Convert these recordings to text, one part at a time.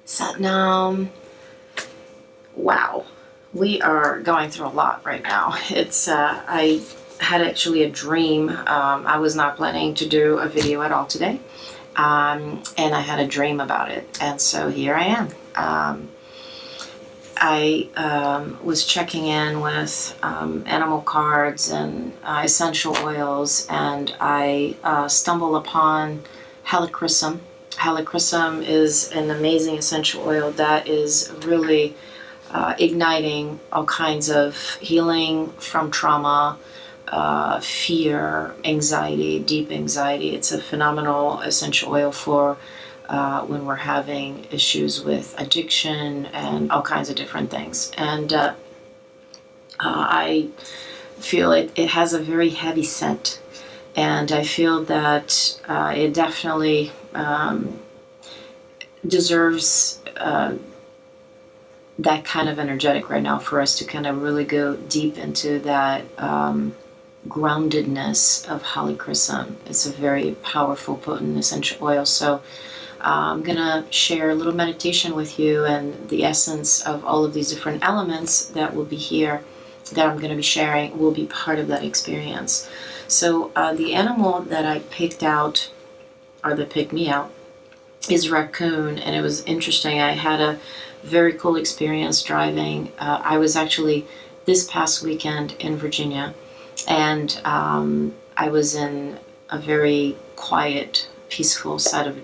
Satnam, wow, we are going through a lot right now. I had actually a dream. I was not planning to do a video at all today, and I had a dream about it, and so here I am. I was checking in with animal cards and essential oils, and I stumbled upon helichrysum. Helichrysum is an amazing essential oil that is really igniting all kinds of healing from trauma, fear, anxiety, deep anxiety. It's a phenomenal essential oil for when we're having issues with addiction and all kinds of different things. And I feel it has a very heavy scent. And I feel that it definitely deserves that kind of energetic right now for us to kind of really go deep into that groundedness of helichrysum. It's a very powerful, potent essential oil. So I'm going to share a little meditation with you, and the essence of all of these different elements that will be here, that I'm going to be sharing, will be part of that experience. So the animal that I picked out, or that picked me out, is raccoon, and it was interesting. I had a very cool experience driving. I was actually this past weekend in Virginia, and I was in a very quiet, peaceful side of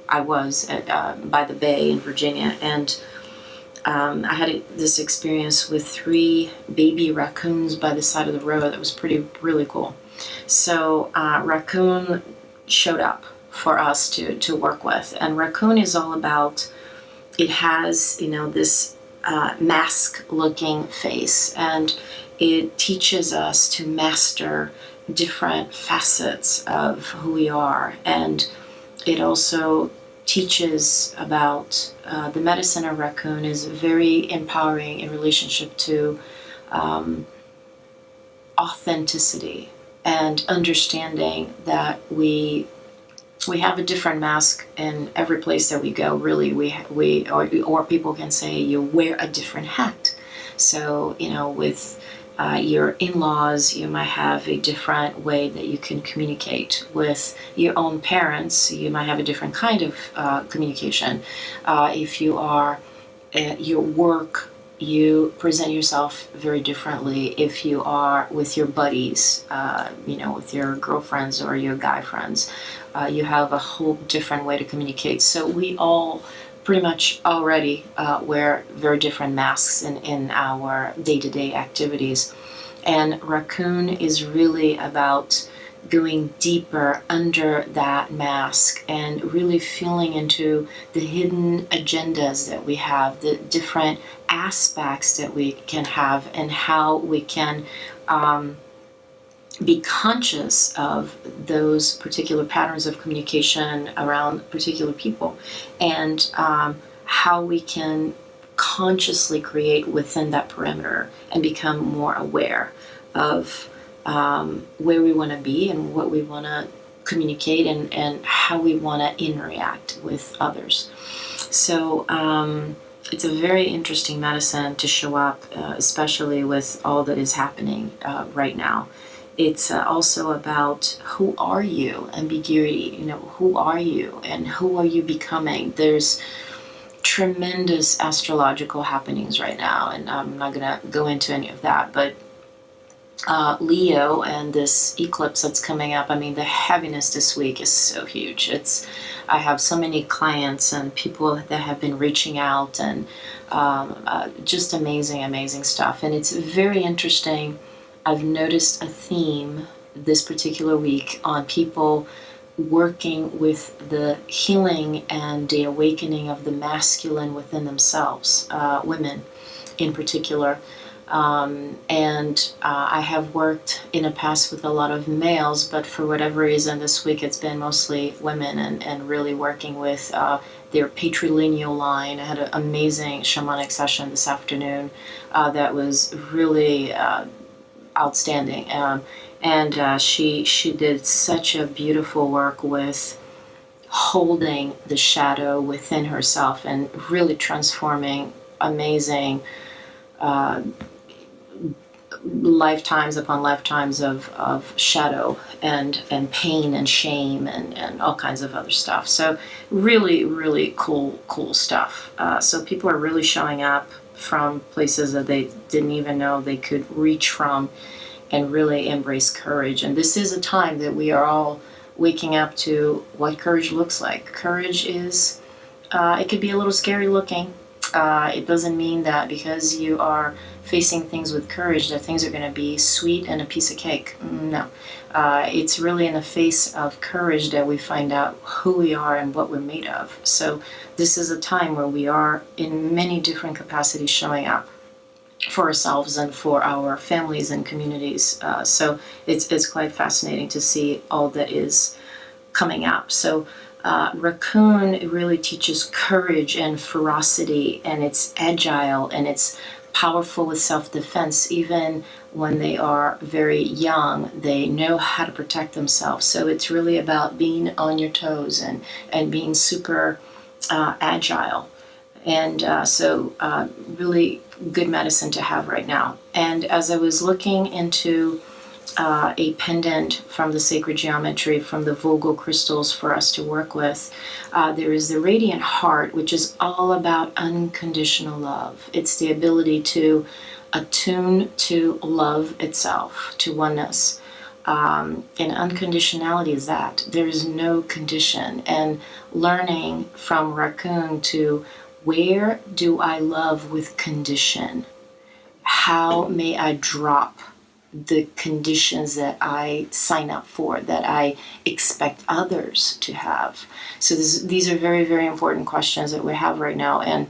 I was at, by the bay in Virginia, and I had this experience with 3 baby raccoons by the side of the road. That was really cool. So raccoon showed up for us to work with, and raccoon is all about, it has, this mask-looking face, and it teaches us to master different facets of who we are, and it also teaches about the medicine of raccoon is very empowering in relationship to authenticity and understanding that we have a different mask in every place that we go. Really, or people can say you wear a different hat. So with your in-laws, you might have a different way that you can communicate. With your own parents, you might have a different kind of communication. If you are at your work, you present yourself very differently. If you are with your buddies, with your girlfriends or your guy friends, you have a whole different way to communicate. So we all pretty much already wear very different masks in our day-to-day activities. And raccoon is really about going deeper under that mask and really feeling into the hidden agendas that we have, the different aspects that we can have, and how we can be conscious of those particular patterns of communication around particular people, and how we can consciously create within that perimeter and become more aware of where we want to be and what we want to communicate, and how we want to interact with others. So it's a very interesting medicine to show up, especially with all that is happening right now. It's also about who are you, ambiguity, who are you and who are you becoming. There's tremendous astrological happenings right now, and I'm not going to go into any of that, but Leo and this eclipse that's coming up, the heaviness this week is so huge. I have so many clients and people that have been reaching out, and just amazing stuff. And it's very interesting. I've noticed a theme this particular week on people working with the healing and the awakening of the masculine within themselves, women in particular. I have worked in the past with a lot of males, but for whatever reason this week it's been mostly women, and really working with their patrilineal line. I had an amazing shamanic session this afternoon that was really outstanding, and she did such a beautiful work with holding the shadow within herself and really transforming amazing uh, lifetimes upon lifetimes of shadow and pain and shame and all kinds of other stuff. So really, really cool stuff. So people are really showing up from places that they didn't even know they could reach from and really embrace courage. And this is a time that we are all waking up to what courage looks like. Courage is, it could be a little scary looking. It doesn't mean that because you are facing things with courage that things are going to be sweet and a piece of cake. No. It's really in the face of courage that we find out who we are and what we're made of. So this is a time where we are in many different capacities showing up for ourselves and for our families and communities. So it's quite fascinating to see all that is coming up. So raccoon really teaches courage and ferocity, and it's agile and it's powerful with self-defense. Even when they are very young, they know how to protect themselves. So it's really about being on your toes and being super agile. And really good medicine to have right now. And as I was looking into a pendant from the sacred geometry, from the Vogel crystals for us to work with, there is the radiant heart, which is all about unconditional love. It's the ability to attune to love itself, to oneness. And unconditionality is that. There is no condition. And learning from raccoon to where do I love with condition? How may I drop the conditions that I sign up for, that I expect others to have? So these are very, very important questions that we have right now. And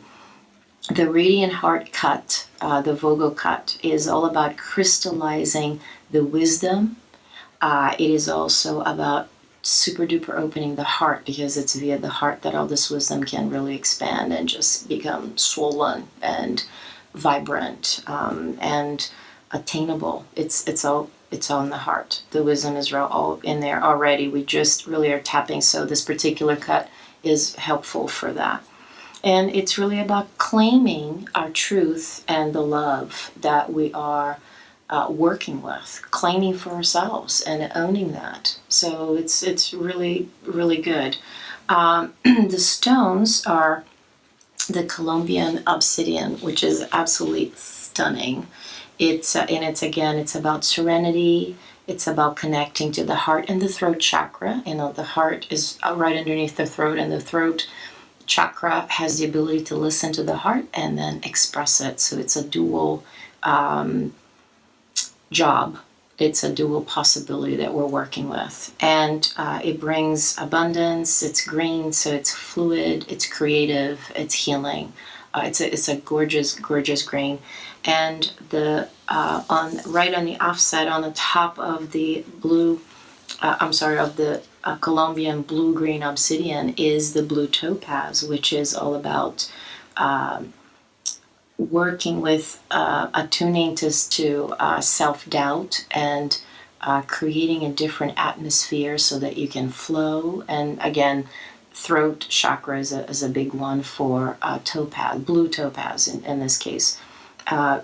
the Radiant Heart cut, the Vogel cut, is all about crystallizing the wisdom. It is also about super duper opening the heart, because it's via the heart that all this wisdom can really expand and just become swollen and vibrant and attainable. It's all in the heart. The wisdom is all in there already. We just really are tapping. So this particular cut is helpful for that. And it's really about claiming our truth and the love that we are working with, claiming for ourselves and owning that. So it's really, really good. The stones are the Colombian obsidian, which is absolutely stunning. It's about serenity. It's about connecting to the heart and the throat chakra. The heart is right underneath the throat, and the throat chakra has the ability to listen to the heart and then express it. So it's a dual job. It's a dual possibility that we're working with. And it brings abundance. It's green, so it's fluid, it's creative, it's healing. It's a gorgeous, gorgeous green. And right on the offset, on the top of the Colombian blue-green obsidian is the blue topaz, which is all about working with attuning to self-doubt and creating a different atmosphere so that you can flow. And again, throat chakra is a big one for topaz, blue topaz in this case.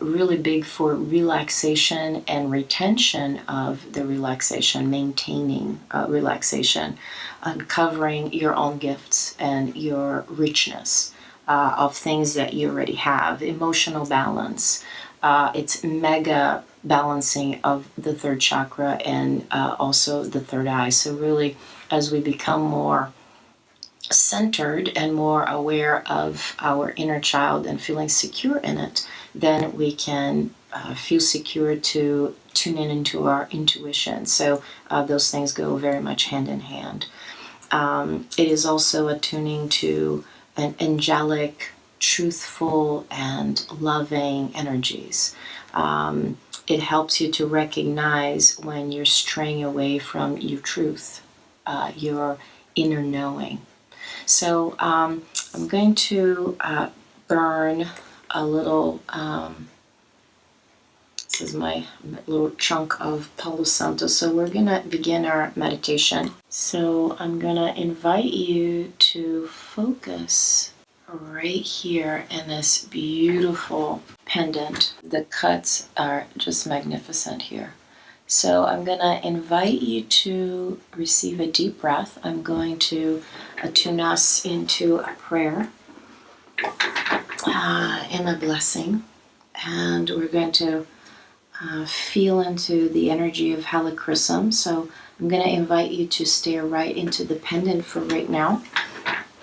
Really big for relaxation and retention of the relaxation, maintaining relaxation, uncovering your own gifts and your richness of things that you already have, emotional balance. It's mega balancing of the third chakra and also the third eye. So really, as we become more centered and more aware of our inner child and feeling secure in it, then we can feel secure to tune in into our intuition. So those things go very much hand in hand. It is also attuning to an angelic, truthful, and loving energies. It helps you to recognize when you're straying away from your truth, your inner knowing. So I'm going to burn a little, is my little chunk of Palo Santo. So we're going to begin our meditation. So I'm going to invite you to focus right here in this beautiful pendant. The cuts are just magnificent here. So I'm going to invite you to receive a deep breath. I'm going to attune us into a prayer and a blessing. And we're going to feel into the energy of Helichrysum. So I'm going to invite you to stare right into the pendant for right now.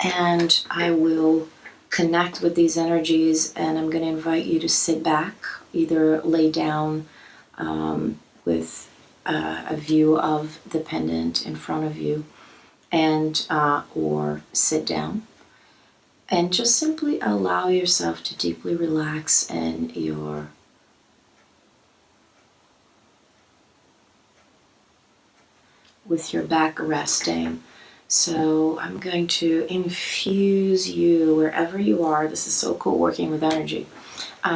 And I will connect with these energies, and I'm going to invite you to sit back, either lay down with a view of the pendant in front of you, and or sit down. And just simply allow yourself to deeply relax in with your back resting. So I'm going to infuse you wherever you are. This is so cool working with energy.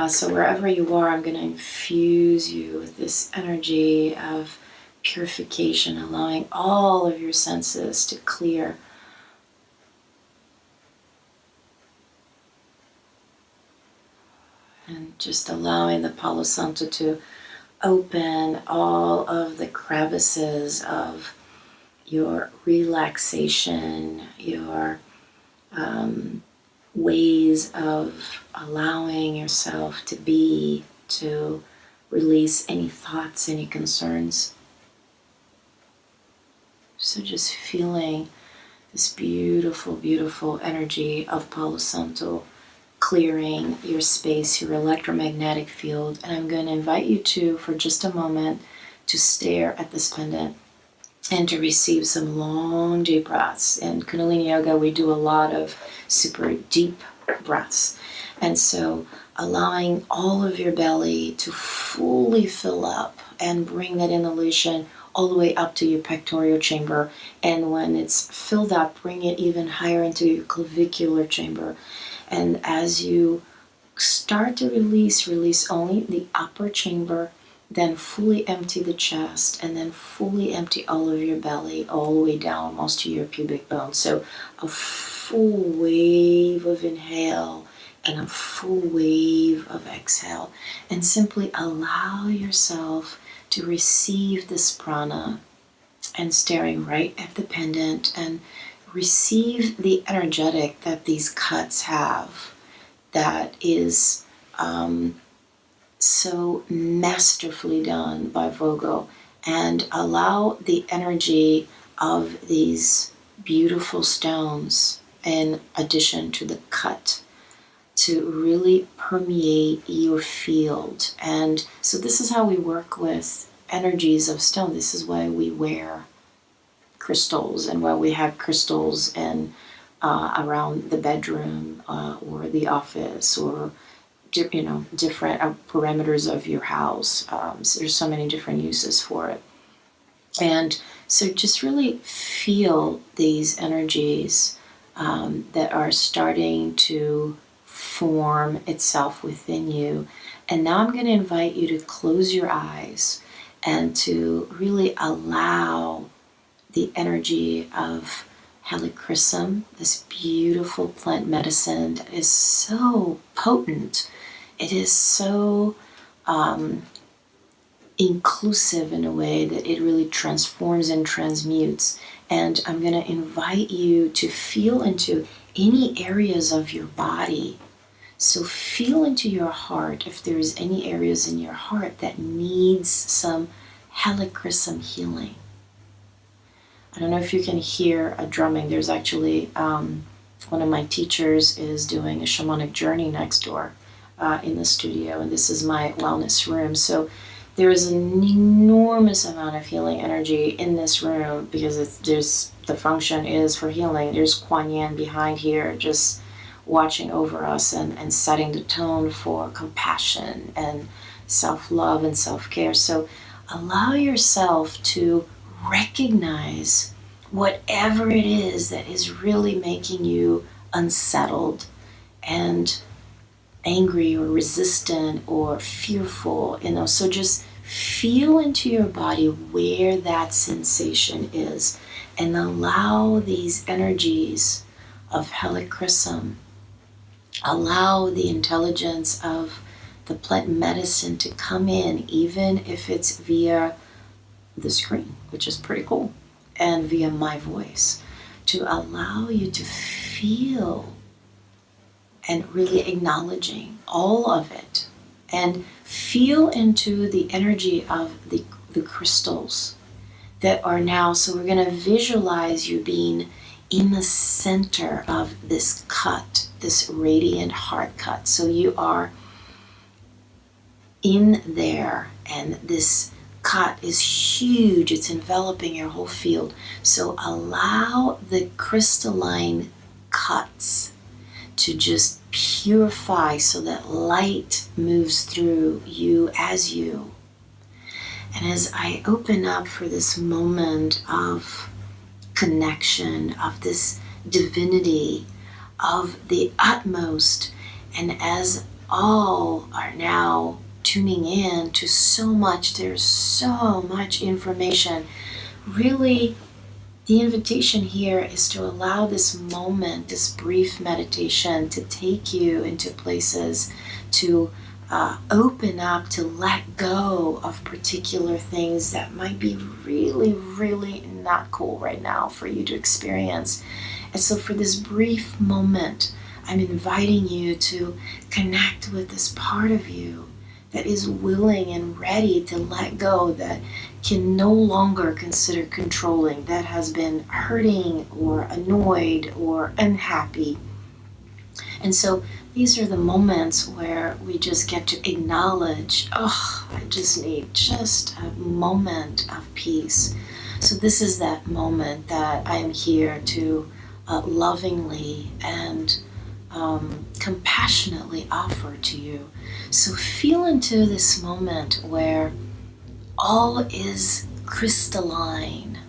So wherever you are, I'm going to infuse you with this energy of purification, allowing all of your senses to clear. And just allowing the Palo Santo to open all of the crevices of your relaxation, your ways of allowing yourself to be, to release any thoughts, any concerns. So just feeling this beautiful, beautiful energy of Palo Santo clearing your space, your electromagnetic field. And I'm going to invite you to, for just a moment, to stare at this pendant and to receive some long, deep breaths. In Kundalini Yoga, we do a lot of super deep breaths. And so allowing all of your belly to fully fill up and bring that inhalation all the way up to your pectoral chamber. And when it's filled up, bring it even higher into your clavicular chamber. And as you start to release only the upper chamber, then fully empty the chest, and then fully empty all of your belly all the way down almost to your pubic bone. So a full wave of inhale and a full wave of exhale. And simply allow yourself to receive this prana, and staring right at the pendant, and receive the energetic that these cuts have, that is so masterfully done by Vogo, and allow the energy of these beautiful stones, in addition to the cut, to really permeate your field. And so this is how we work with energies of stone. This is why we wear crystals, and why we have crystals in around the bedroom or the office, or different parameters of your house. So there's so many different uses for it. And so just really feel these energies that are starting to form itself within you. And now I'm going to invite you to close your eyes and to really allow the energy of Helichrysum, this beautiful plant medicine that is so potent. It is so inclusive in a way that it really transforms and transmutes. And I'm going to invite you to feel into any areas of your body. So feel into your heart if there's any areas in your heart that needs some Helichrysum healing. I don't know if you can hear a drumming. There's actually one of my teachers is doing a shamanic journey next door in the studio, and this is my wellness room. So there is an enormous amount of healing energy in this room, because the function is for healing. There's Kuan Yin behind here just watching over us and setting the tone for compassion and self-love and self-care. So allow yourself to recognize whatever it is that is really making you unsettled, and angry or resistant or fearful, so just feel into your body where that sensation is and allow these energies of helichrysum, allow the intelligence of the plant medicine to come in, even if it's via the screen, which is pretty cool, and via my voice, to allow you to feel and really acknowledging all of it, and feel into the energy of the crystals that are now. So we're going to visualize you being in the center of this cut, this radiant heart cut. So you are in there, and this cut is huge. It's enveloping your whole field. So allow the crystalline cuts to just purify so that light moves through you as you. And as I open up for this moment of connection, of this divinity, of the utmost, and as all are now tuning in to so much, there's so much information, really. The invitation here is to allow this moment, this brief meditation, to take you into places, to open up, to let go of particular things that might be really, really not cool right now for you to experience. And so for this brief moment, I'm inviting you to connect with this part of you that is willing and ready to let go, that can no longer consider controlling, that has been hurting or annoyed or unhappy. And so these are the moments where we just get to acknowledge, oh, I just need just a moment of peace. So this is that moment that I am here to lovingly and compassionately offer to you. So feel into this moment where all is crystalline,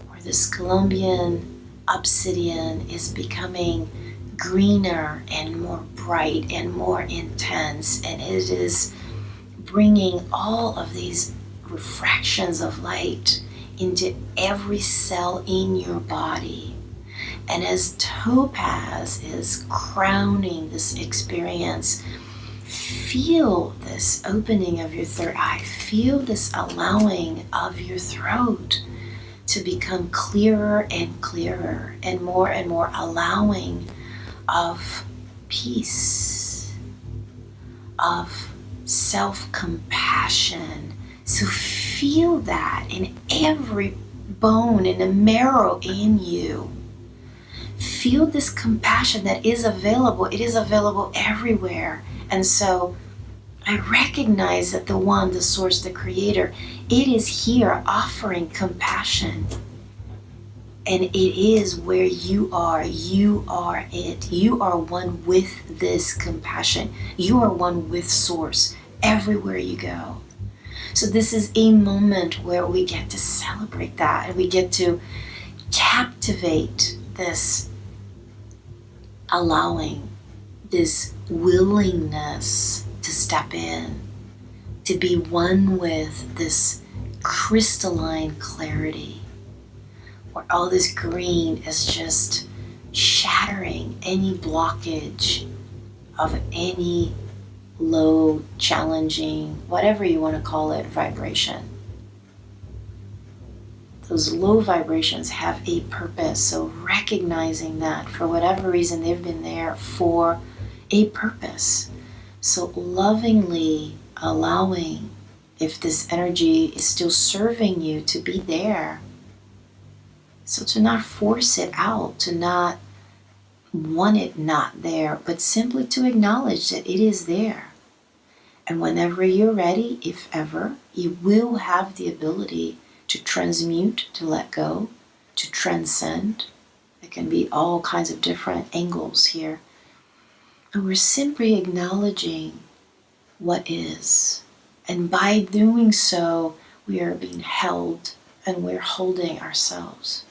where this Colombian obsidian is becoming greener and more bright and more intense, and it is bringing all of these refractions of light into every cell in your body. And as topaz is crowning this experience, feel this opening of your third eye. Feel this allowing of your throat to become clearer and clearer, and more allowing of peace, of self-compassion. So feel that in every bone, in the marrow in you. Feel this compassion that is available. It is available everywhere. And so I recognize that the one, the source, the creator, it is here offering compassion. And it is where you are. You are it. You are one with this compassion. You are one with source everywhere you go. So this is a moment where we get to celebrate that, and we get to captivate this allowing, this willingness to step in, to be one with this crystalline clarity, where all this green is just shattering any blockage of any low, challenging, whatever you want to call it, vibration. Those low vibrations have a purpose, so recognizing that for whatever reason they've been there for a purpose. So lovingly allowing, if this energy is still serving you, to be there. So to not force it out, to not want it not there, but simply to acknowledge that it is there. And whenever you're ready, if ever, you will have the ability to transmute, to let go, to transcend. It can be all kinds of different angles here. And we're simply acknowledging what is. And by doing so, we are being held, and we're holding ourselves.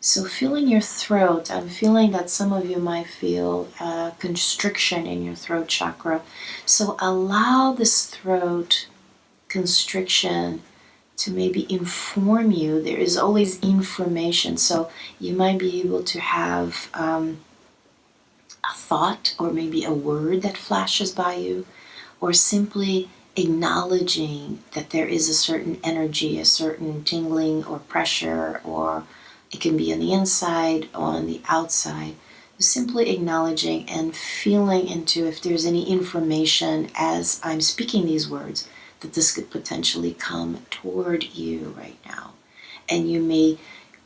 So feeling your throat, I'm feeling that some of you might feel constriction in your throat chakra. So allow this throat constriction to maybe inform you. There is always information. So you might be able to have a thought or maybe a word that flashes by you, or simply acknowledging that there is a certain energy, a certain tingling or pressure, or it can be on the inside or on the outside. Simply acknowledging and feeling into if there's any information as I'm speaking these words that this could potentially come toward you right now. And you may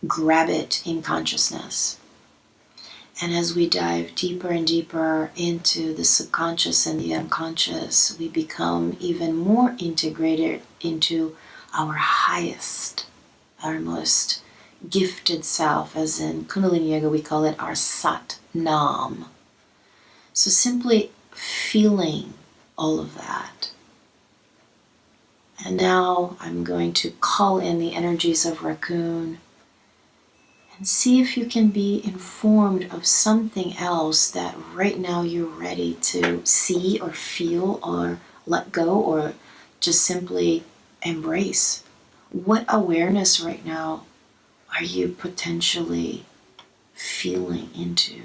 grab it in consciousness. And as we dive deeper and deeper into the subconscious and the unconscious, we become even more integrated into our highest, our most gifted self, as in Kundalini Yoga, we call it our Sat Nam. So simply feeling all of that. And now I'm going to call in the energies of Raccoon and see if you can be informed of something else that right now you're ready to see or feel or let go or just simply embrace. What awareness right now are you potentially feeling into?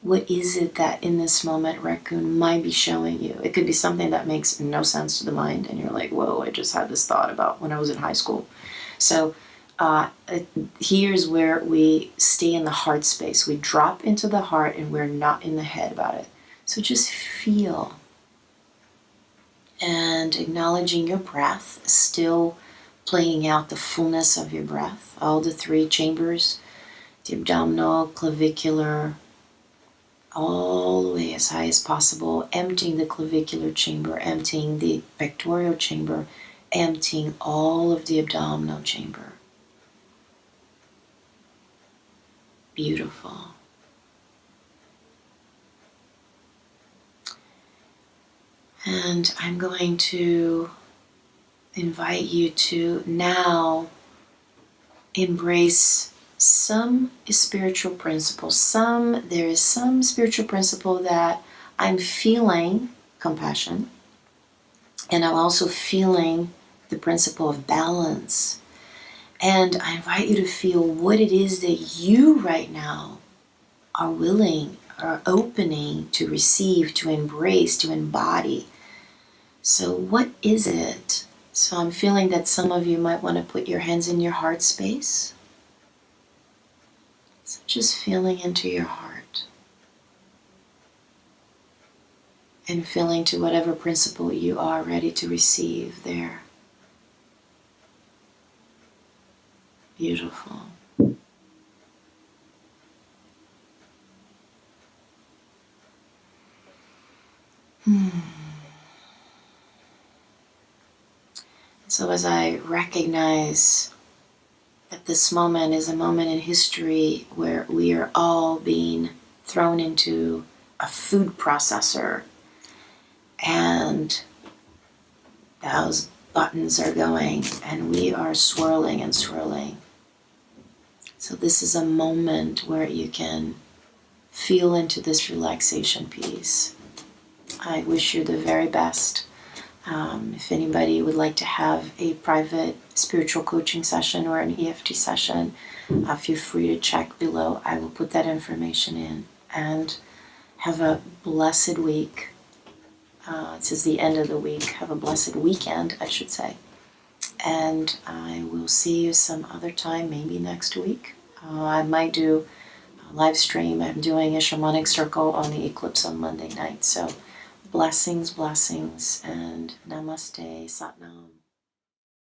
What is it that in this moment Raccoon might be showing you? It could be something that makes no sense to the mind and you're like, whoa, I just had this thought about when I was in high school. So here's where we stay in the heart space. We drop into the heart and we're not in the head about it. So just feel and acknowledging your breath, still playing out the fullness of your breath, all the three chambers, the abdominal, clavicular, all the way as high as possible, emptying the clavicular chamber, emptying the pectoral chamber, emptying all of the abdominal chamber. Beautiful. And I'm going to invite you to now embrace some spiritual principles. There is some spiritual principle that I'm feeling compassion, and I'm also feeling the principle of balance. And I invite you to feel what it is that you right now are willing, are opening to receive, to embrace, to embody. So what is it? So I'm feeling that some of you might want to put your hands in your heart space. So just feeling into your heart and feeling to whatever principle you are ready to receive there. Beautiful. So as I recognize that this moment is a moment in history where we are all being thrown into a food processor and those buttons are going and we are swirling and swirling. So this is a moment where you can feel into this relaxation piece. I wish you the very best. If anybody would like to have a private spiritual coaching session or an EFT session, feel free to check below. I will put that information in. And have a blessed week. This is the end of the week. Have a blessed weekend, I should say. And I will see you some other time, maybe next week. I might do a live stream. I'm doing a shamanic circle on the eclipse on Monday night. So blessings, blessings, and namaste, satnam.